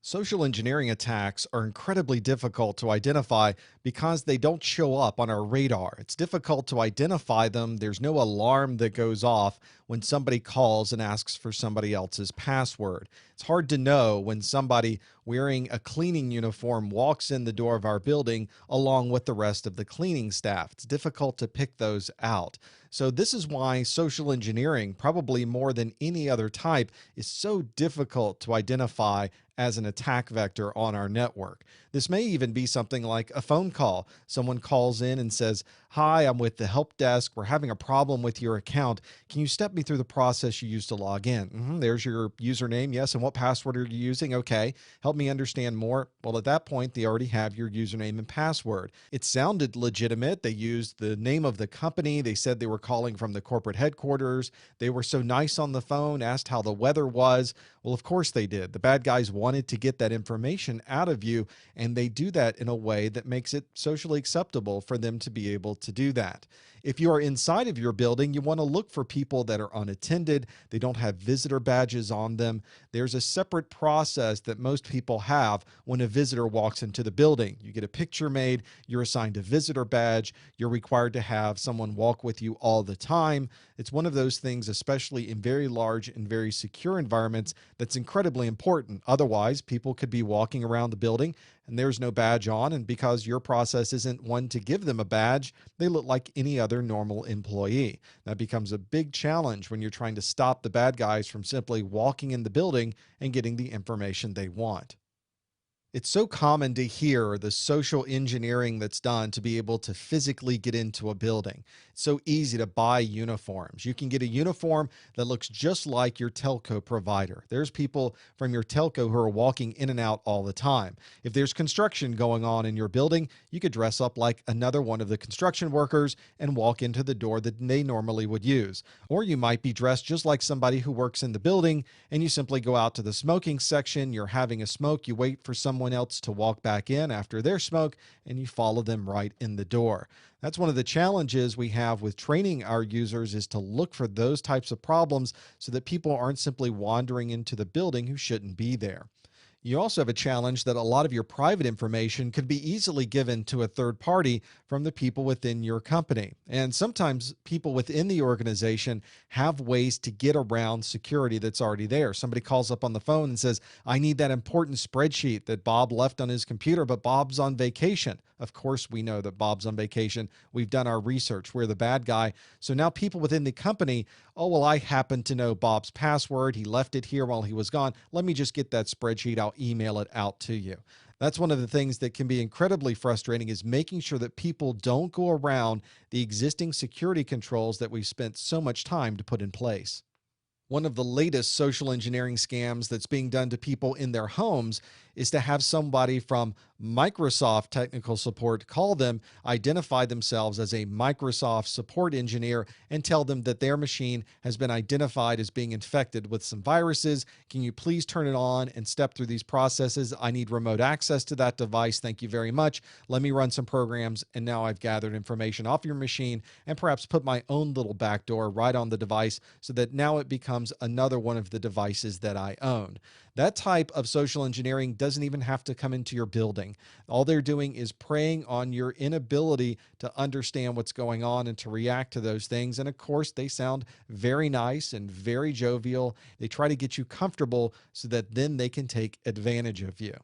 Social engineering attacks are incredibly difficult to identify because they don't show up on our radar. It's difficult to identify them. There's no alarm that goes off when somebody calls and asks for somebody else's password. It's hard to know when somebody wearing a cleaning uniform walks in the door of our building along with the rest of the cleaning staff. It's difficult to pick those out. So, this is why social engineering, probably more than any other type, is so difficult to identify as an attack vector on our network. This may even be something like a phone call. Someone calls in and says, "Hi, I'm with the help desk. We're having a problem with your account. Can you step me through the process you used to log in?" There's your username. Yes. And what password are you using? Okay. Help me understand more. Well, at that point, they already have your username and password. It sounded legitimate. They used the name of the company. They said they were calling from the corporate headquarters. They were so nice on the phone, asked how the weather was. Well, of course they did. The bad guys wanted to get that information out of you, and they do that in a way that makes it socially acceptable for them to be able to do that. If you are inside of your building, you want to look for people that are unattended. They don't have visitor badges on them. There's a separate process that most people have when a visitor walks into the building. You get a picture made, you're assigned a visitor badge, you're required to have someone walk with you all the time. It's one of those things, especially in very large and very secure environments, that's incredibly important. Otherwise, people could be walking around the building and there's no badge on. And because your process isn't one to give them a badge, they look like any other normal employee. That becomes a big challenge when you're trying to stop the bad guys from simply walking in the building and getting the information they want. It's so common to hear the social engineering that's done to be able to physically get into a building. It's so easy to buy uniforms. You can get a uniform that looks just like your telco provider. There's people from your telco who are walking in and out all the time. If there's construction going on in your building, you could dress up like another one of the construction workers and walk into the door that they normally would use. Or you might be dressed just like somebody who works in the building and you simply go out to the smoking section, you're having a smoke, you wait for someone else to walk back in after their smoke, and you follow them right in the door. That's one of the challenges we have with training our users is to look for those types of problems so that people aren't simply wandering into the building who shouldn't be there. You also have a challenge that a lot of your private information could be easily given to a third party from the people within your company. And sometimes people within the organization have ways to get around security that's already there. Somebody calls up on the phone and says, "I need that important spreadsheet that Bob left on his computer, but Bob's on vacation." Of course, we know that Bob's on vacation. We've done our research. We're the bad guy. So now people within the company, "Oh, well, I happen to know Bob's password. He left it here while he was gone. Let me just get that spreadsheet. I'll email it out to you." That's one of the things that can be incredibly frustrating is making sure that people don't go around the existing security controls that we've spent so much time to put in place. One of the latest social engineering scams that's being done to people in their homes is to have somebody from Microsoft technical support call them, identify themselves as a Microsoft support engineer, and tell them that their machine has been identified as being infected with some viruses. Can you please turn it on and step through these processes? I need remote access to that device. Thank you very much. Let me run some programs. And now I've gathered information off your machine and perhaps put my own little backdoor right on the device so that now it becomes another one of the devices that I own. That type of social engineering doesn't even have to come into your building. All they're doing is preying on your inability to understand what's going on and to react to those things. And of course, they sound very nice and very jovial. They try to get you comfortable so that then they can take advantage of you.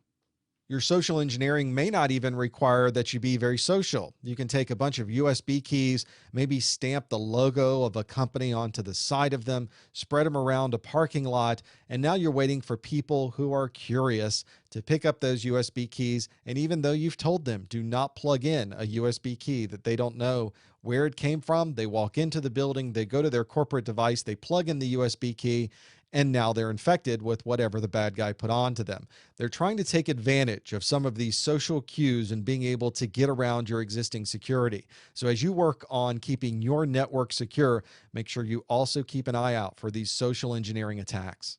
Your social engineering may not even require that you be very social. You can take a bunch of USB keys, maybe stamp the logo of a company onto the side of them, spread them around a parking lot, and now you're waiting for people who are curious to pick up those USB keys. And even though you've told them, do not plug in a USB key that they don't know where it came from, they walk into the building, they go to their corporate device, they plug in the USB key, and now they're infected with whatever the bad guy put onto them. They're trying to take advantage of some of these social cues and being able to get around your existing security. So as you work on keeping your network secure, make sure you also keep an eye out for these social engineering attacks.